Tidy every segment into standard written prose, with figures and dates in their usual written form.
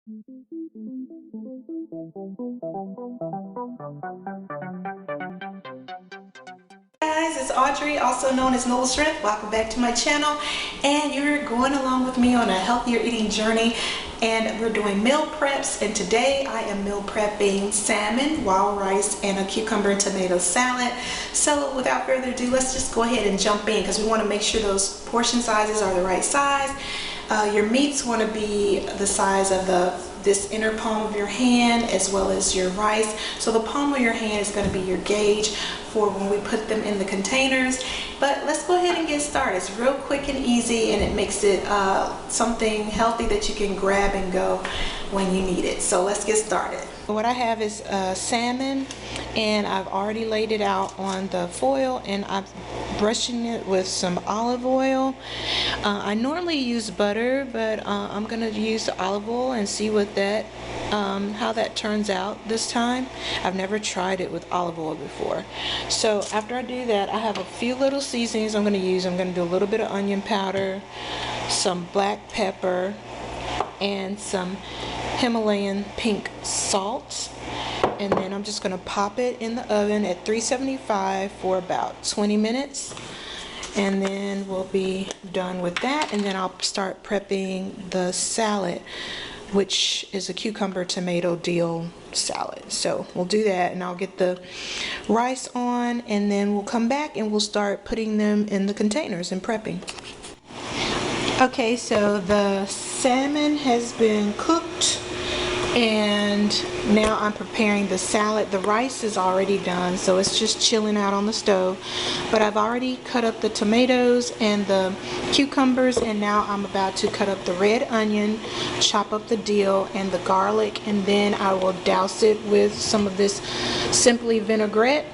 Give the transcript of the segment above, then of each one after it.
Guys, it's Audrey, also known as Noel Shrimp. Welcome back to my channel, and you're going along with me on a healthier eating journey, and we're doing meal preps. And today I am meal prepping salmon, wild rice, and a cucumber and tomato salad. So without further ado, let's just go ahead and jump in, because we want to make sure those portion sizes are the right size. Your meats want to be the size of this inner palm of your hand, as well as your rice. So the palm of your hand is going to be your gauge for when we put them in the containers. But let's go ahead and get started. It's real quick and easy, and it makes it something healthy that you can grab and go when you need it. So let's get started. What I have is salmon, and I've already laid it out on the foil, and I'm brushing it with some olive oil. I normally use butter, but I'm gonna use the olive oil and see what that how that turns out this time. I've never tried it with olive oil before. So after I do that, I have a few little seasonings I'm gonna use. I'm gonna do a little bit of onion powder, some black pepper, and some Himalayan pink salt, and then I'm just going to pop it in the oven at 375 for about 20 minutes, and then we'll be done with that. And then I'll start prepping the salad, which is a cucumber tomato dill salad. So we'll do that, and I'll get the rice on, and then we'll come back and we'll start putting them in the containers and prepping. Okay, so the salmon has been cooked, and now I'm preparing the salad. The rice is already done, so it's just chilling out on the stove. But I've already cut up the tomatoes and the cucumbers, and now I'm about to cut up the red onion, chop up the dill and the garlic, and then I will douse it with some of this Simply vinaigrette.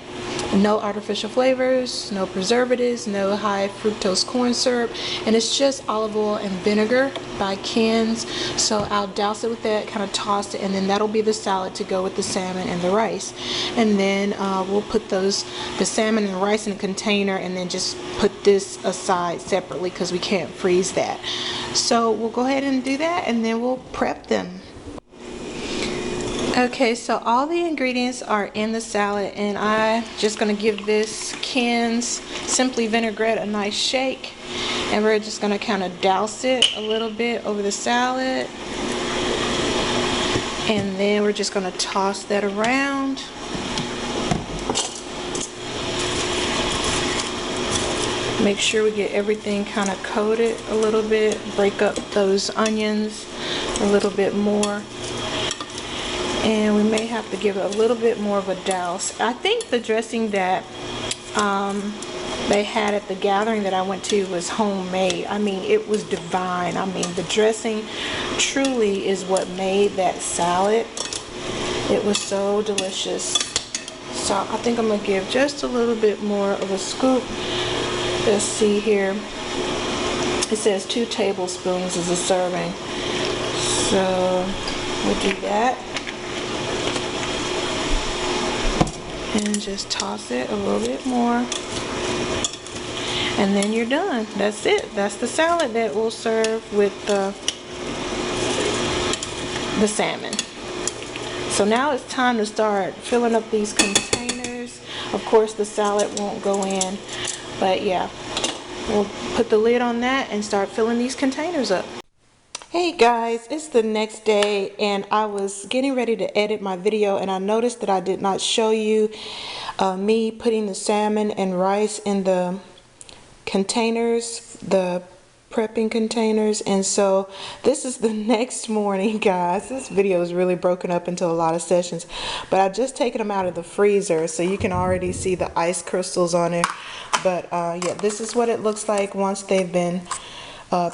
No artificial flavors, no preservatives, no high fructose corn syrup, and it's just olive oil and vinegar by cans. So I'll douse it with that, kind of toss it, and then that'll be the salad to go with the salmon and the rice. And then we'll put the salmon and the rice in a container, and then just put this aside separately because we can't freeze that. So we'll go ahead and do that, and then we'll prep them. Okay, so all the ingredients are in the salad, and I'm just going to give this can's Simply vinaigrette a nice shake, and we're just going to kind of douse it a little bit over the salad, and then we're just going to toss that around. Make sure we get everything kind of coated a little bit, break up those onions a little bit more. And we may have to give it a little bit more of a douse. I think the dressing that they had at the gathering that I went to was homemade. I mean, it was divine. I mean, the dressing truly is what made that salad. It was so delicious. So I think I'm going to give just a little bit more of a scoop. Let's see here. It says 2 tablespoons is a serving. So we'll do that. And just toss it a little bit more, and then you're done. That's it. That's the salad that we'll serve with the salmon. So now it's time to start filling up these containers. Of course, the salad won't go in, but yeah, we'll put the lid on that and start filling these containers up. Hey guys, it's the next day, and I was getting ready to edit my video, and I noticed that I did not show you me putting the salmon and rice in the containers, the prepping containers. And so this is the next morning, guys. This video is really broken up into a lot of sessions, but I just taken them out of the freezer, so you can already see the ice crystals on it. But yeah, this is what it looks like once they've been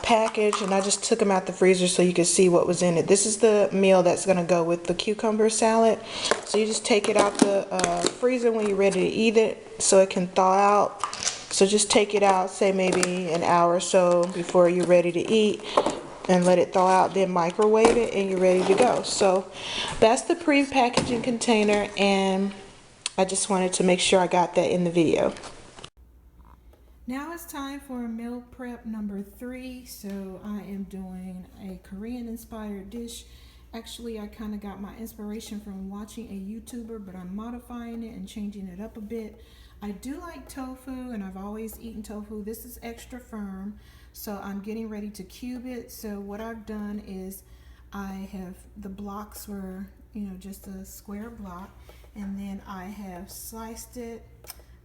package, and I just took them out the freezer so you could see what was in it. This is the meal that's going to go with the cucumber salad. So you just take it out the freezer when you're ready to eat it so it can thaw out. So just take it out, say maybe an hour or so before you're ready to eat, and let it thaw out, then microwave it, and you're ready to go. So that's the pre-packaging container, and I just wanted to make sure I got that in the video. Now it's time for meal prep number 3. So I am doing a Korean inspired dish Actually, I kind of got my inspiration from watching a YouTuber, but I'm modifying it and changing it up a bit. I do like tofu, and I've always eaten tofu. This is extra firm, so I'm getting ready to cube it. So what I've done is I have, the blocks were, just a square block, and then I have sliced it,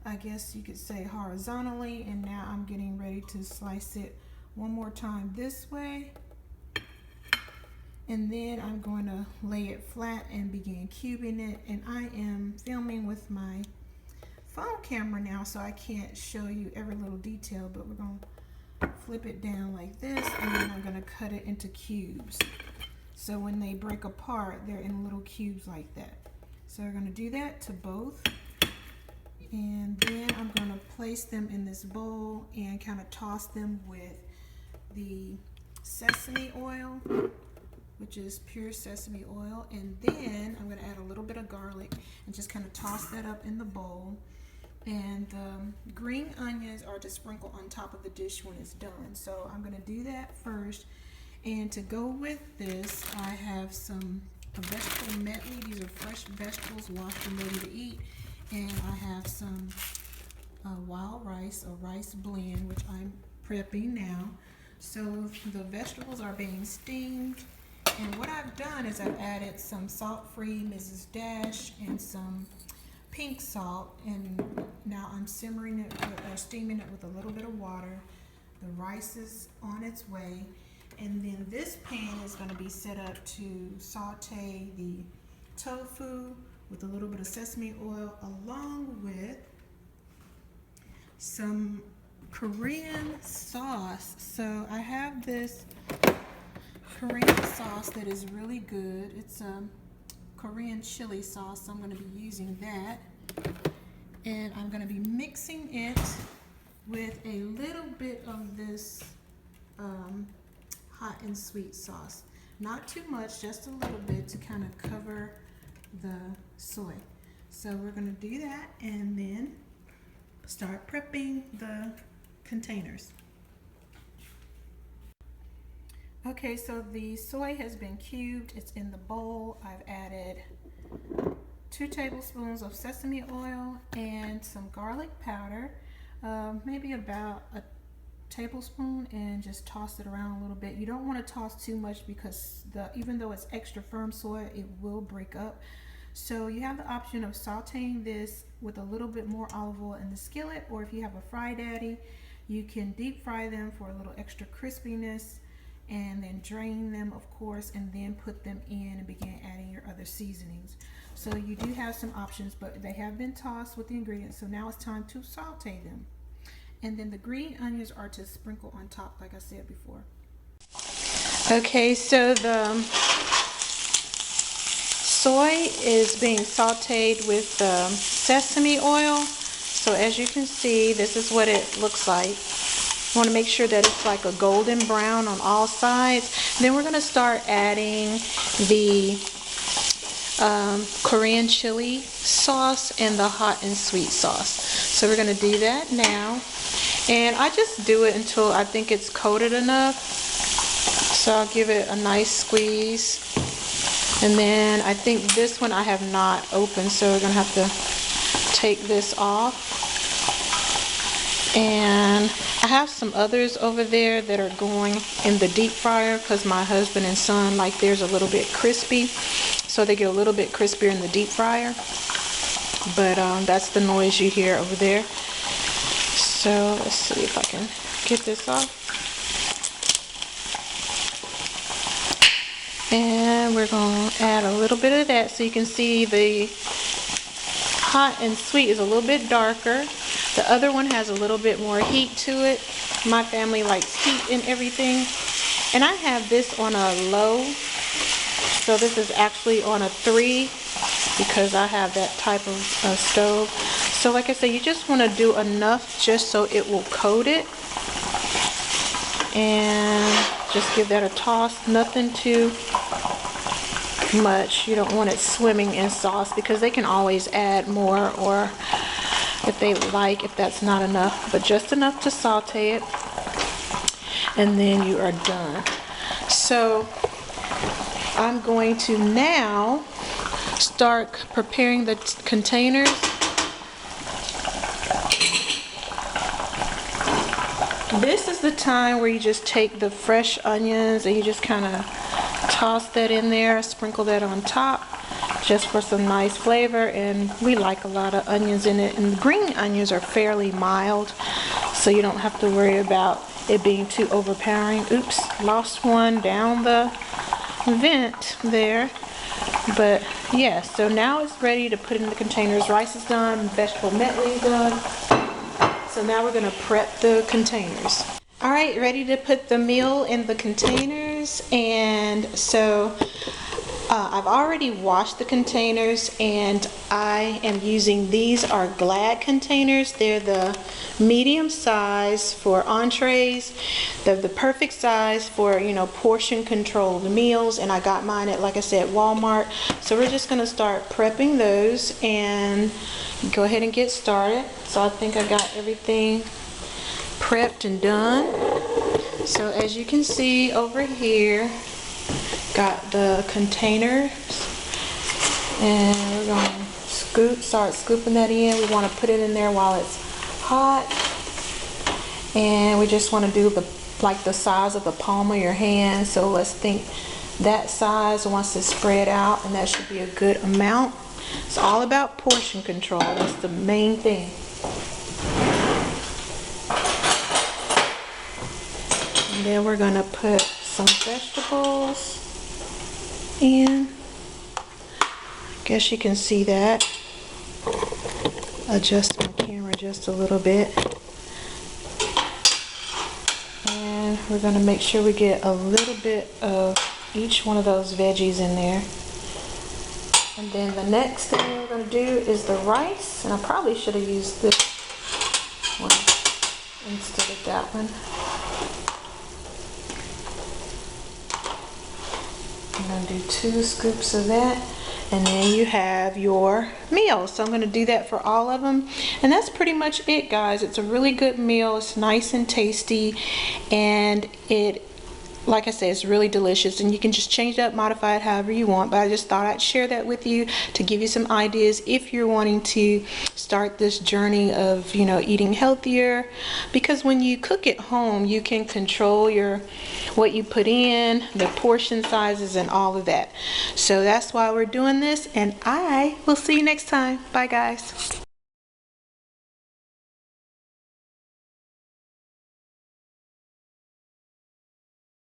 I guess you could say horizontally, and now I'm getting ready to slice it one more time this way. And then I'm going to lay it flat and begin cubing it. And I am filming with my phone camera now, so I can't show you every little detail, but we're going to flip it down like this, and then I'm going to cut it into cubes. So when they break apart, they're in little cubes like that. So we're going to do that to both. And then I'm going to place them in this bowl and kind of toss them with the sesame oil, which is pure sesame oil. And then I'm going to add a little bit of garlic and just kind of toss that up in the bowl. And green onions are to sprinkle on top of the dish when it's done. So I'm going to do that first. And to go with this, I have some vegetable medley. These are fresh vegetables washed and ready to eat. And I have some wild rice, a rice blend, which I'm prepping now. So the vegetables are being steamed. And what I've done is I've added some salt-free Mrs. Dash and some pink salt, and now I'm simmering it or steaming it with a little bit of water. The rice is on its way, and then this pan is going to be set up to saute the tofu with a little bit of sesame oil, along with some Korean sauce. So I have this Korean sauce that is really good. It's a Korean chili sauce, so I'm going to be using that. And I'm going to be mixing it with a little bit of this hot and sweet sauce. Not too much, just a little bit to kind of cover the soy. So we're going to do that and then start prepping the containers. Okay, so the soy has been cubed. It's in the bowl. I've added 2 tablespoons of sesame oil and some garlic powder, maybe about a tablespoon, and just toss it around a little bit. You don't want to toss too much because even though it's extra firm soy, it will break up. So you have the option of sauteing this with a little bit more olive oil in the skillet, or if you have a Fry Daddy, you can deep fry them for a little extra crispiness, and then drain them, of course, and then put them in and begin adding your other seasonings. So you do have some options, but they have been tossed with the ingredients, so now it's time to saute them. And then the green onions are to sprinkle on top, like I said before. Okay, so the soy is being sauteed with sesame oil. So as you can see, this is what it looks like. You want to make sure that it's like a golden brown on all sides. Then we're going to start adding the Korean chili sauce and the hot and sweet sauce. So we're going to do that now. And I just do it until I think it's coated enough. So I'll give it a nice squeeze. And then I think this one I have not opened, so we're going to have to take this off. And I have some others over there that are going in the deep fryer because my husband and son like theirs a little bit crispy. So they get a little bit crispier in the deep fryer. But that's the noise you hear over there. So let's see if I can get this off. And we're going to add a little bit of that so you can see the hot and sweet is a little bit darker. The other one has a little bit more heat to it. My family likes heat in everything. And I have this on a low. So this is actually on a 3 because I have that type of stove. So like I said, you just want to do enough just so it will coat it. And just give that a toss. Nothing too much. You don't want it swimming in sauce because they can always add more, or if they like, if that's not enough, but just enough to saute it, and then you are done. So I'm going to now start preparing the containers. This is the time where you just take the fresh onions and you just kind of toss that in there, sprinkle that on top just for some nice flavor. And we like a lot of onions in it, and green onions are fairly mild, so you don't have to worry about it being too overpowering. Oops, lost one down the vent there. But yeah, so now it's ready to put in the containers. Rice is done, vegetable medley is done. So now we're going to prep the containers. All right, ready to put the meal in the containers. And so I've already washed the containers, and I am using, these are Glad containers. They're the medium size for entrees. They're the perfect size for, you know, portion controlled meals, and I got mine at, like I said, Walmart. So we're just going to start prepping those and go ahead and get started. So I think I got everything prepped and done. So as you can see over here, got the containers, and we're going to start scooping that in. We want to put it in there while it's hot, and we just want to do like the size of the palm of your hand. So let's think that size once it's spread out, and that should be a good amount. It's all about portion control. That's the main thing. And then we're going to put some vegetables in. I guess you can see that. Adjust my camera just a little bit. And we're going to make sure we get a little bit of each one of those veggies in there. And then the next thing we're going to do is the rice. And I probably should have used this one instead of that one. I'm going to do 2 scoops of that, and then you have your meal. So I'm going to do that for all of them, and that's pretty much it, guys. It's a really good meal. It's nice and tasty, and it, like I said, it's really delicious, and you can just change it up, modify it however you want. But I just thought I'd share that with you to give you some ideas if you're wanting to start this journey of, you know, eating healthier. Because when you cook at home, you can control what you put in, the portion sizes, and all of that. So that's why we're doing this, and I will see you next time. Bye, guys.